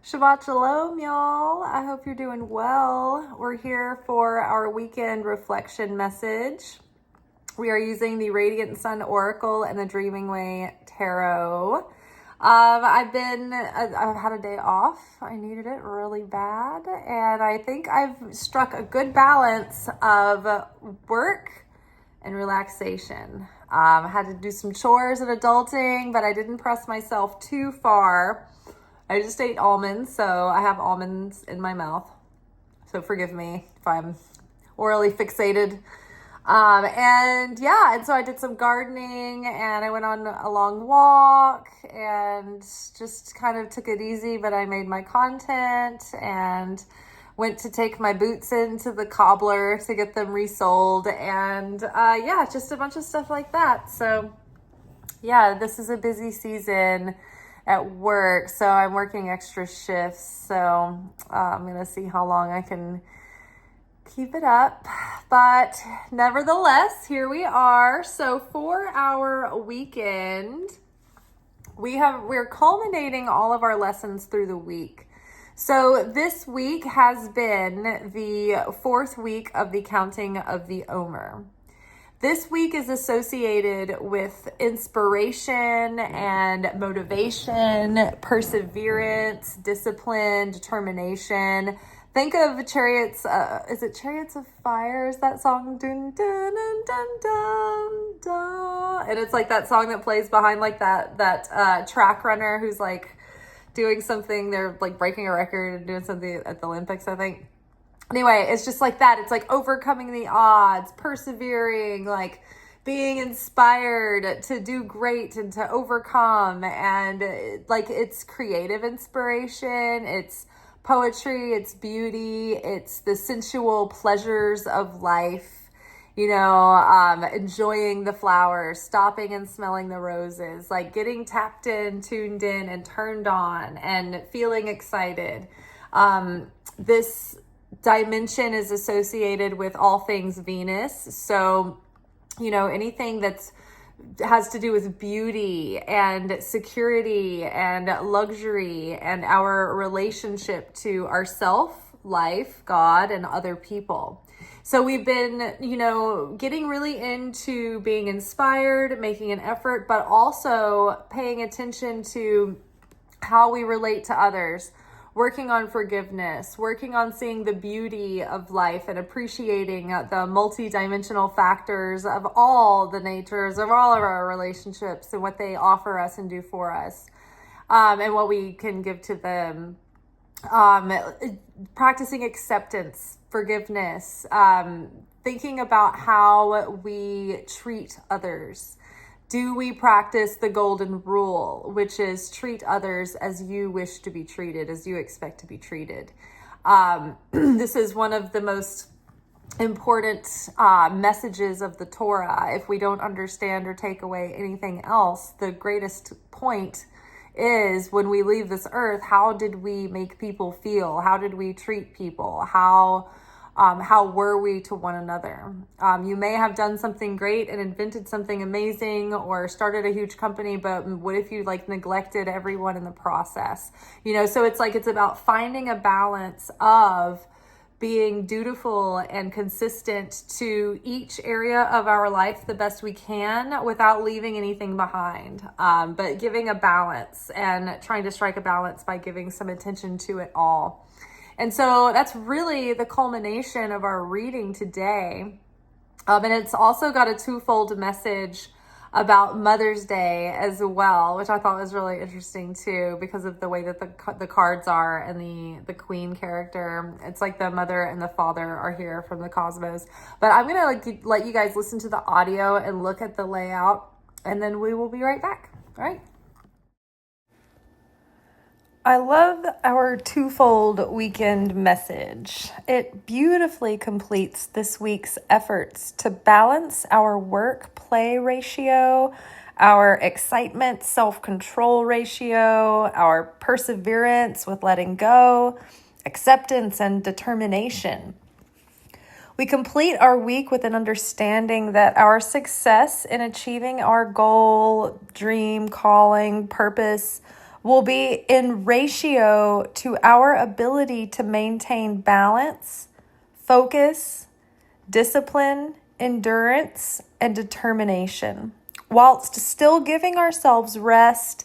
Shabbat Shalom, y'all. I hope you're doing well. We're here for our weekend reflection message. We are using the Radiant Sun Oracle and the Dreaming Way Tarot. I've had a day off. I needed it really bad. And I think I've struck a good balance of work and relaxation. I had to do some chores and adulting, but I didn't press myself too far. I just ate almonds, so I have almonds in my mouth. So forgive me if I'm orally fixated. And so I did some gardening and I went on a long walk and just kind of took it easy, but I made my content and went to take my boots into the cobbler to get them resold and just a bunch of stuff like that. So this is a busy season at work, so I'm working extra shifts, so I'm gonna see how long I can keep it up, but nevertheless, here we are. So for our weekend, we're culminating all of our lessons through the week. So this week has been the fourth week of the counting of the Omer. This week is associated with inspiration and motivation, perseverance, discipline, determination. Think of Chariots, is it Chariots of Fire? Is that song? Dun, dun, dun, dun, dun, dun. And it's like that song that plays behind like that track runner who's like doing something. They're like breaking a record and doing something at the Olympics, I think. Anyway, it's just like that. It's like overcoming the odds, persevering, like being inspired to do great and to overcome. And like it's creative inspiration, it's poetry, it's beauty, it's the sensual pleasures of life, enjoying the flowers, stopping and smelling the roses, like getting tapped in, tuned in, and turned on and feeling excited. This dimension is associated with all things Venus. So, anything has to do with beauty and security and luxury and our relationship to ourself, life, God, and other people. So we've been, getting really into being inspired, making an effort, but also paying attention to how we relate to others. Working on forgiveness, working on seeing the beauty of life and appreciating the multidimensional factors of all the natures of all of our relationships and what they offer us and do for us, and what we can give to them. Practicing acceptance, forgiveness, thinking about how we treat others. Do we practice the golden rule, which is treat others as you wish to be treated, as you expect to be treated? This is one of the most important messages of the Torah. If we don't understand or take away anything else, the greatest point is when we leave this earth, how did we make people feel? How did we treat people? How were we to one another? You may have done something great and invented something amazing or started a huge company, but what if you neglected everyone in the process? So it's about finding a balance of being dutiful and consistent to each area of our life the best we can without leaving anything behind, but giving a balance and trying to strike a balance by giving some attention to it all. And so that's really the culmination of our reading today. And it's also got a twofold message about Mother's Day as well, which I thought was really interesting too, because of the way that the cards are and the queen character. It's like the mother and the father are here from the cosmos. But I'm going to let you guys listen to the audio and look at the layout, and then we will be right back. All right. I love our twofold weekend message. It beautifully completes this week's efforts to balance our work-play ratio, our excitement, self-control ratio, our perseverance with letting go, acceptance, and determination. We complete our week with an understanding that our success in achieving our goal, dream, calling, purpose will be in ratio to our ability to maintain balance, focus, discipline, endurance, and determination, whilst still giving ourselves rest,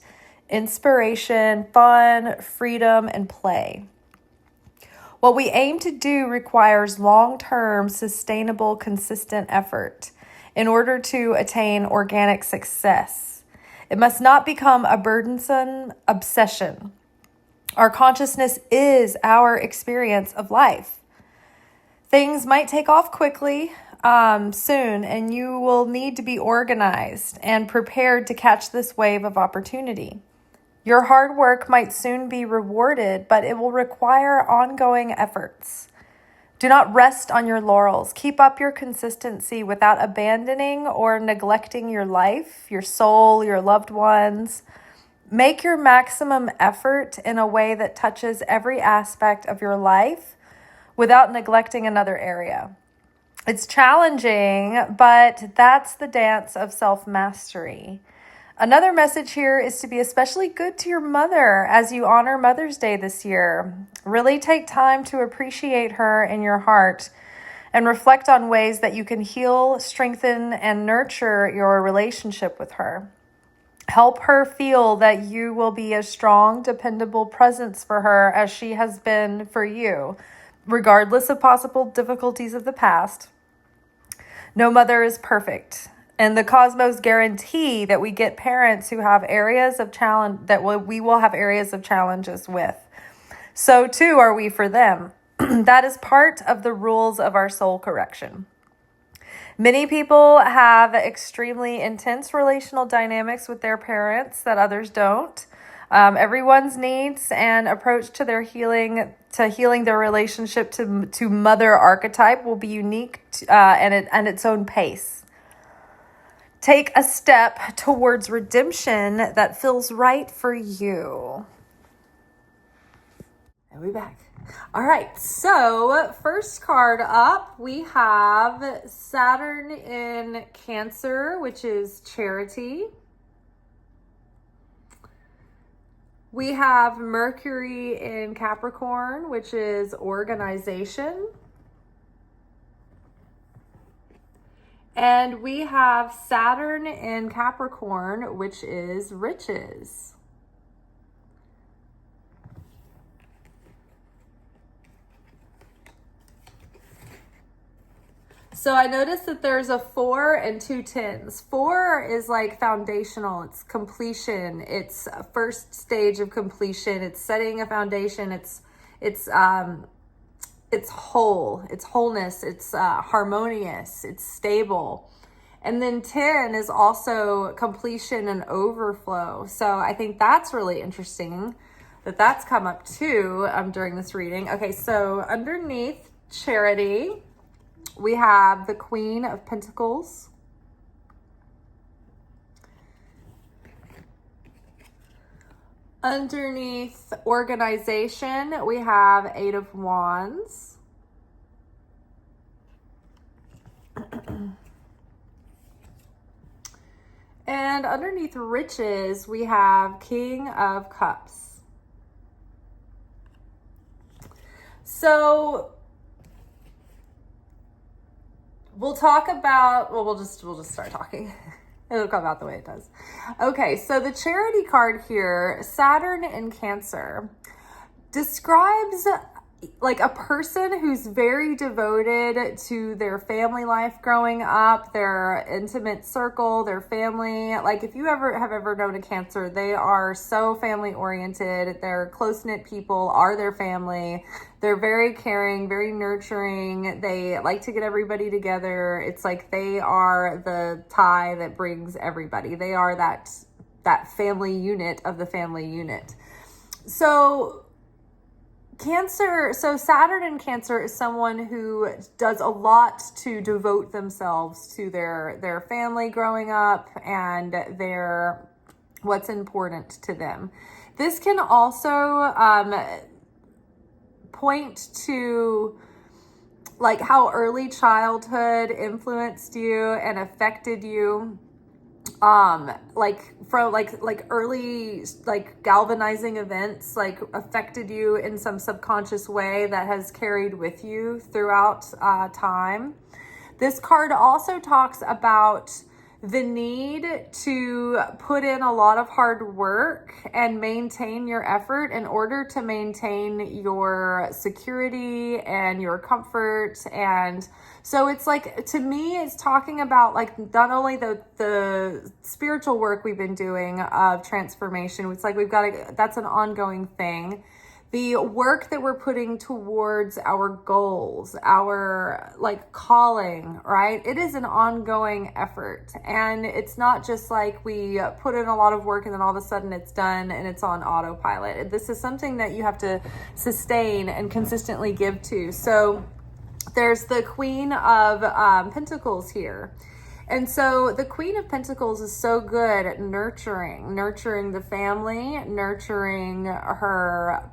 inspiration, fun, freedom, and play. What we aim to do requires long-term, sustainable, consistent effort in order to attain organic success. It must not become a burdensome obsession. Our consciousness is our experience of life. Things might take off quickly, soon, and you will need to be organized and prepared to catch this wave of opportunity. Your hard work might soon be rewarded, but it will require ongoing efforts. Do not rest on your laurels. Keep up your consistency without abandoning or neglecting your life, your soul, your loved ones. Make your maximum effort in a way that touches every aspect of your life without neglecting another area. It's challenging, but that's the dance of self-mastery. Another message here is to be especially good to your mother as you honor Mother's Day this year. Really take time to appreciate her in your heart and reflect on ways that you can heal, strengthen, and nurture your relationship with her. Help her feel that you will be a strong, dependable presence for her as she has been for you, regardless of possible difficulties of the past. No mother is perfect. And the cosmos guarantee that we get parents who have areas of challenge, that we will have areas of challenges with. So too are we for them. That is part of the rules of our soul correction. Many people have extremely intense relational dynamics with their parents that others don't. Everyone's needs and approach to their healing their relationship to mother archetype will be unique and its own pace. Take a step towards redemption that feels right for you. And we're back. All right, so first card up, we have Saturn in Cancer, which is charity. We have Mercury in Capricorn, which is organization. And we have Saturn in Capricorn, which is riches. So I noticed that there's a 4 and 2 tens. 4 is like foundational. It's completion. It's a first stage of completion. It's setting a foundation. It's whole, it's wholeness, it's harmonious, it's stable. And then 10 is also completion and overflow. So I think that's really interesting that that's come up too during this reading. Okay, so underneath charity, we have the Queen of Pentacles. Underneath organization, we have 8 of Wands. And underneath riches, we have King of Cups. So we'll talk about, we'll just start talking. It'll come out the way it does. Okay, so the charity card here, Saturn in Cancer, describes like a person who's very devoted to their family life growing up, their intimate circle, their family. Like if you have ever known a Cancer, they are so family oriented. They're close-knit people, are their family. They're very caring, very nurturing. They like to get everybody together. It's like they are the tie that brings everybody. They are that family unit of the family unit. So Saturn in Cancer is someone who does a lot to devote themselves to their family growing up and what's important to them. This can also point to like how early childhood influenced you and affected you. like early like galvanizing events like affected you in some subconscious way that has carried with you throughout time. This card also talks about the need to put in a lot of hard work and maintain your effort in order to maintain your security and your comfort. And so it's like, to me, it's talking about like not only the spiritual work we've been doing of transformation. It's like that's an ongoing thing. The work that we're putting towards our goals, our like calling, right? It is an ongoing effort. And it's not just like we put in a lot of work and then all of a sudden it's done and it's on autopilot. This is something that you have to sustain and consistently give to. So there's the Queen of Pentacles here. And so the Queen of Pentacles is so good at nurturing the family, nurturing her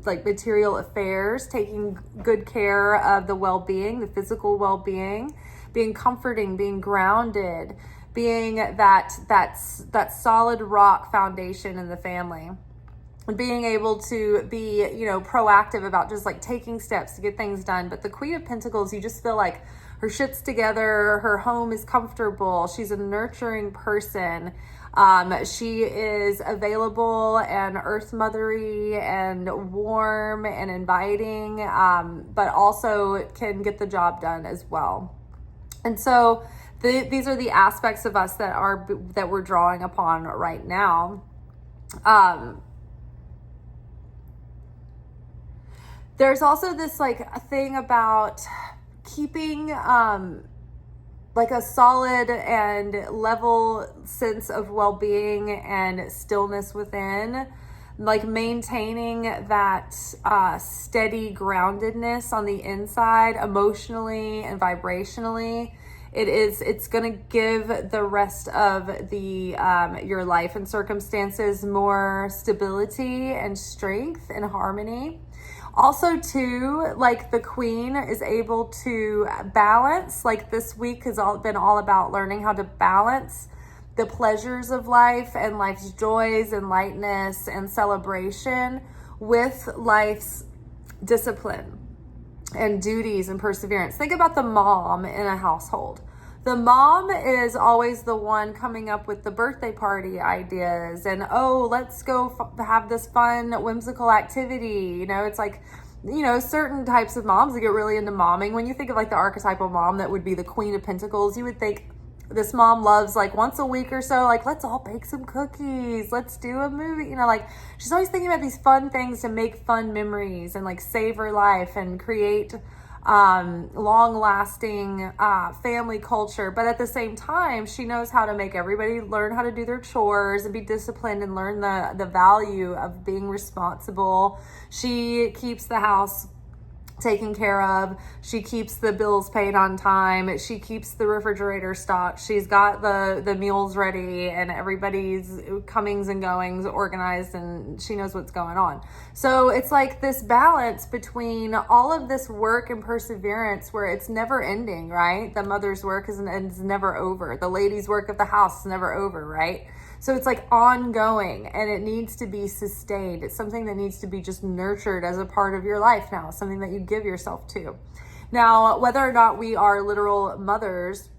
like material affairs, taking good care of the well-being, the physical well-being, being comforting, being grounded, being that solid rock foundation in the family. Being able to be, proactive about just like taking steps to get things done. But the Queen of Pentacles, you just feel like her shit's together, her home is comfortable, she's a nurturing person. She is available and earth mothery and warm and inviting, but also can get the job done as well. And so these are the aspects of us that we're drawing upon right now. There's also this like a thing about keeping like a solid and level sense of well-being and stillness within, like maintaining that steady groundedness on the inside, emotionally and vibrationally. It's going to give the rest of the your life and circumstances more stability and strength and harmony. Also too, like the Queen is able to balance, like this week has been all about learning how to balance the pleasures of life and life's joys and lightness and celebration with life's discipline and duties and perseverance. Think about the mom in a household. The mom is always the one coming up with the birthday party ideas and, oh, let's go have this fun, whimsical activity. It's like, certain types of moms that get really into momming. When you think of like the archetypal mom that would be the Queen of Pentacles, you would think this mom loves like once a week or so, like, let's all bake some cookies, let's do a movie, like she's always thinking about these fun things to make fun memories and like savor life and create long-lasting family culture. But at the same time, she knows how to make everybody learn how to do their chores and be disciplined and learn the value of being responsible. She keeps the house taken care of. She keeps the bills paid on time. She keeps the refrigerator stocked. She's got the meals ready and everybody's comings and goings organized, and she knows what's going on. So it's like this balance between all of this work and perseverance where it's never ending, right? The mother's work is never over. The lady's work of the house is never over, right? So it's like ongoing and it needs to be sustained. It's something that needs to be just nurtured as a part of your life now, something that you give yourself to. Now, whether or not we are literal mothers,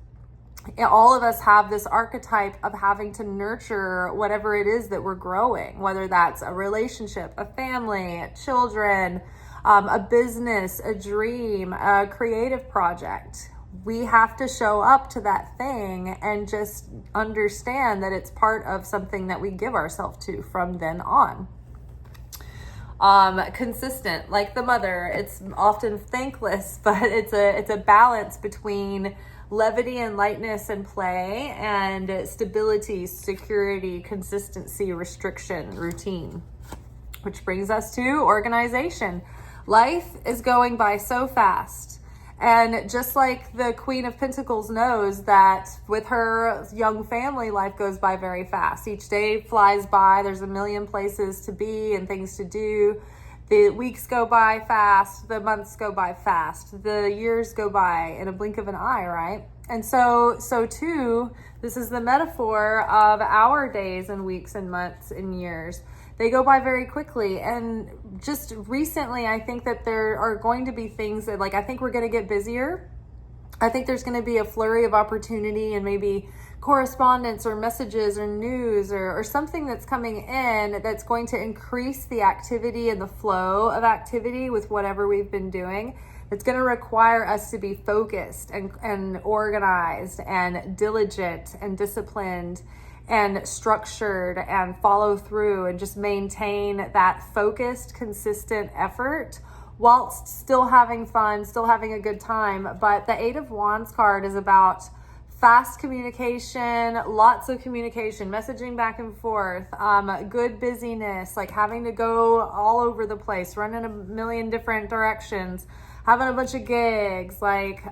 all of us have this archetype of having to nurture whatever it is that we're growing, whether that's a relationship, a family, children, a business, a dream, a creative project. We have to show up to that thing and just understand that it's part of something that we give ourselves to from then on. Consistent, like the mother, it's often thankless, but it's a balance between levity and lightness and play and stability, security, consistency, restriction, routine. Which brings us to organization. Life is going by so fast. And just like the Queen of Pentacles knows that with her young family, life goes by very fast. Each day flies by. There's a million places to be and things to do. The weeks go by fast. The months go by fast. The years go by in a blink of an eye, right? And so too, this is the metaphor of our days and weeks and months and years. They go by very quickly. And just recently, I think that there are going to be things that, like, I think we're going to get busier. I think there's going to be a flurry of opportunity and maybe correspondence or messages or news or something that's coming in that's going to increase the activity and the flow of activity with whatever we've been doing. It's going to require us to be focused and organized and diligent and disciplined and structured and follow through and just maintain that focused, consistent effort whilst still having fun, still having a good time. But the Eight of Wands card is about fast communication, lots of communication, messaging back and forth, good busyness, like having to go all over the place, run in a million different directions, having a bunch of gigs, like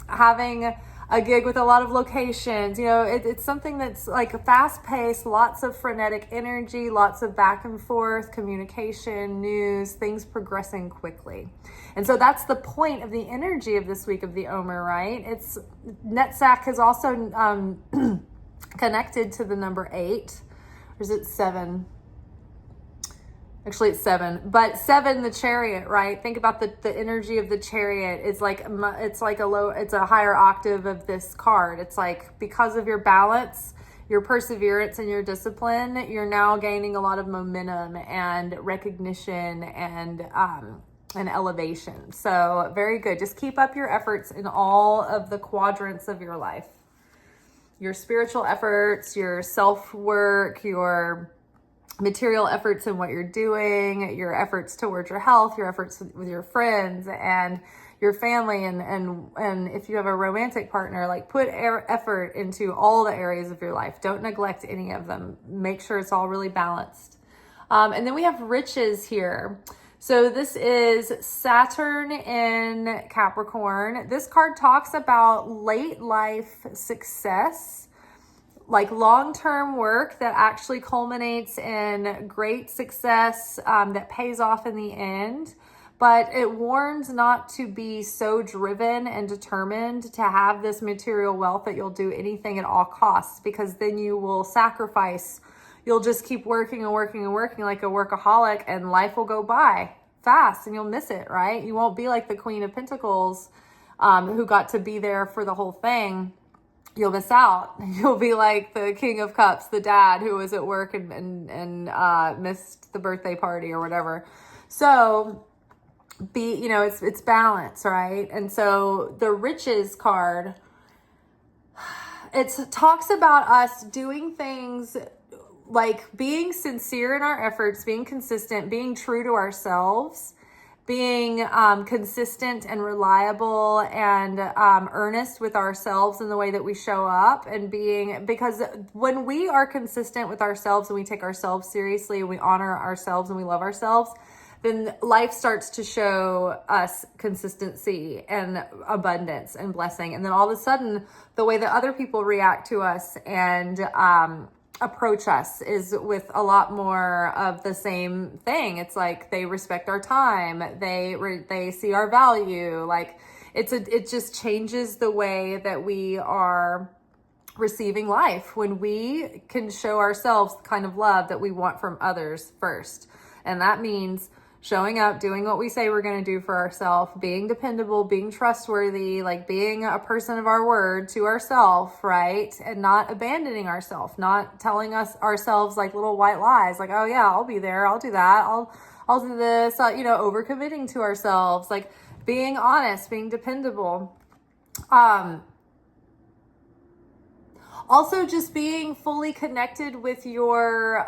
having a gig with a lot of locations. It's something that's like fast paced, lots of frenetic energy, lots of back and forth communication, news, things progressing quickly. And so that's the point of the energy of this week of the Omer, right? It's Netzach is also connected to the number 8, or is it 7? Actually, it's 7, but 7, the chariot, right? Think about the energy of the chariot. It's like it's a higher octave of this card. It's like, because of your balance, your perseverance, and your discipline, you're now gaining a lot of momentum and recognition and elevation. So very good. Just keep up your efforts in all of the quadrants of your life. Your spiritual efforts, your self-work, your material efforts in what you're doing, your efforts towards your health, your efforts with your friends and your family, and if you have a romantic partner, like put effort into all the areas of your life. Don't neglect any of them. Make sure it's all really balanced. And then we have riches here. So this is Saturn in Capricorn. This card talks about late life success, like long-term work that actually culminates in great success that pays off in the end. But it warns not to be so driven and determined to have this material wealth that you'll do anything at all costs, because then you will sacrifice. You'll just keep working and working and working like a workaholic, and life will go by fast and you'll miss it, right? You won't be like the Queen of Pentacles who got to be there for the whole thing. You'll miss out. You'll be like the King of Cups, the dad who was at work and missed the birthday party or whatever. So it's balance, right? And so the riches card, it talks about us doing things like being sincere in our efforts, being consistent, being true to ourselves, being consistent and reliable and earnest with ourselves in the way that we show up, and because when we are consistent with ourselves and we take ourselves seriously and we honor ourselves and we love ourselves, then life starts to show us consistency and abundance and blessing. And then all of a sudden, the way that other people react to us and approach us is with a lot more of the same thing. It's like they respect our time, they see our value. Like it just changes the way that we are receiving life when we can show ourselves the kind of love that we want from others first. And that means showing up, doing what we say we're going to do for ourselves, being dependable, being trustworthy, like being a person of our word to ourselves, right? And not abandoning ourselves, not telling ourselves like little white lies, like, oh yeah, I'll be there, I'll do that, I'll do this, overcommitting to ourselves, like being honest, being dependable. Also just being fully connected with your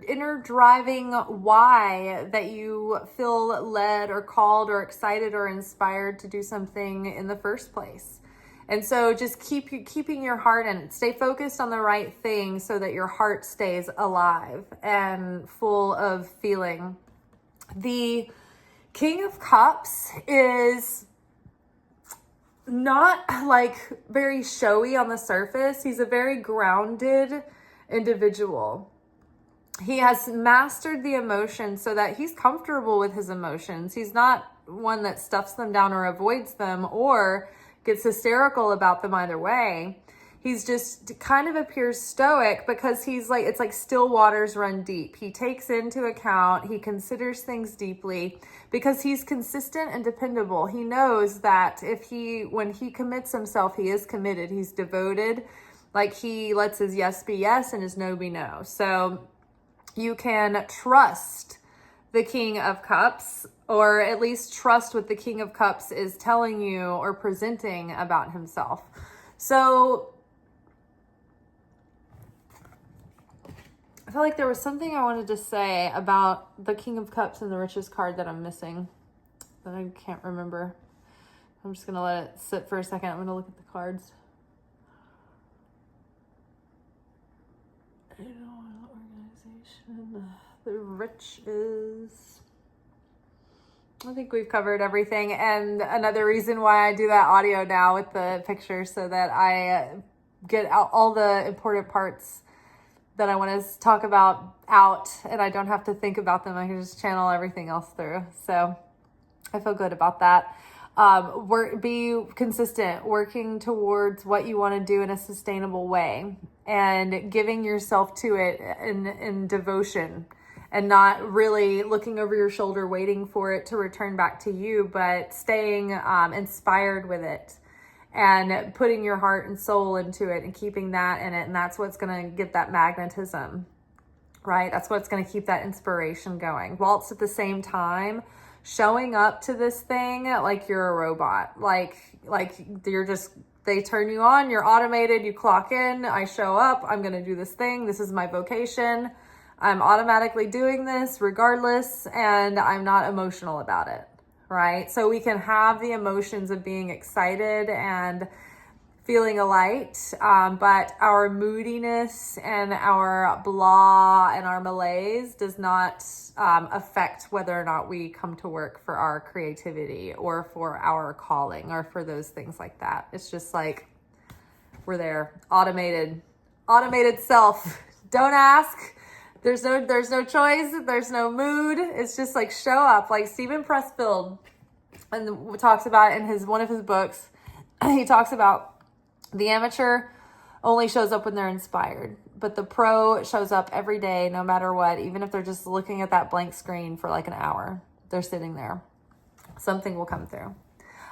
inner driving why, that you feel led or called or excited or inspired to do something in the first place. And so just keeping your heart in it. Stay focused on the right thing so that your heart stays alive and full of feeling. The King of Cups is not like very showy on the surface. He's a very grounded individual. He has mastered the emotions so that he's comfortable with his emotions. He's not one that stuffs them down or avoids them or gets hysterical about them either way. He's just kind of appears stoic because he's like, it's like still waters run deep. He takes into account, he considers things deeply because he's consistent and dependable. He knows that when he commits himself, he is committed, he's devoted. Like he lets his yes be yes and his no be no. So you can trust the King of Cups, or at least trust what the King of Cups is telling you or presenting about himself. So I feel like there was something I wanted to say about the King of Cups and the Riches card that I'm missing, that I can't remember. I'm just going to let it sit for a second. I'm going to look at the cards. Organization. The Riches. I think we've covered everything. And another reason why I do that audio now with the picture, so that I get out all the important parts that I want to talk about out, and I don't have to think about them. I can just channel everything else through. So I feel good about that. Be consistent, working towards what you want to do in a sustainable way, and giving yourself to it in devotion, and not really looking over your shoulder waiting for it to return back to you, but staying inspired with it and putting your heart and soul into it and keeping that in it. And that's what's going to get that magnetism, right? That's what's going to keep that inspiration going. Whilst at the same time showing up to this thing like you're a robot, like you're just, they turn you on, you're automated, you clock in, I show up, I'm going to do this thing. This is my vocation. I'm automatically doing this regardless, and I'm not emotional about it, right? So we can have the emotions of being excited and feeling a light, but our moodiness and our blah and our malaise does not affect whether or not we come to work for our creativity or for our calling or for those things like that. It's just like we're there, automated self. Don't ask. There's no choice. There's no mood. It's just like show up. Like Stephen Pressfield and talks about in one of his books, he talks about the amateur only shows up when they're inspired, but the pro shows up every day, no matter what, even if they're just looking at that blank screen for like an hour. They're sitting there. Something will come through.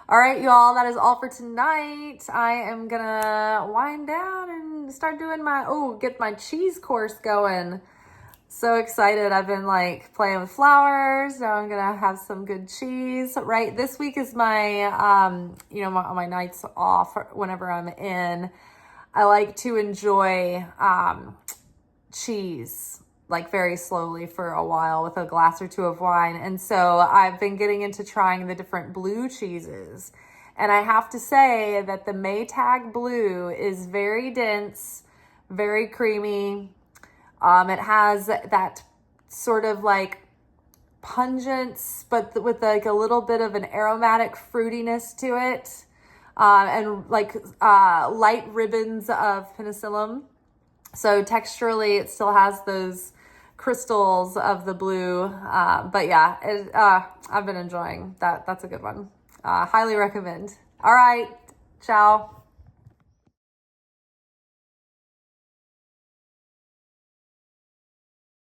All right, y'all, that is all for tonight. I am gonna wind down and start doing get my cheese course going. So excited. I've been like playing with flowers. Now I'm going to have some good cheese, right? This week is my, my nights off whenever I'm in. I like to enjoy cheese like very slowly for a while with a glass or two of wine. And so I've been getting into trying the different blue cheeses. And I have to say that the Maytag blue is very dense, very creamy. It has that sort of like pungence, but with like a little bit of an aromatic fruitiness to it. And like light ribbons of penicillin. So texturally, it still has those crystals of the blue. But yeah, I've been enjoying that. That's a good one. Highly recommend. All right. Ciao.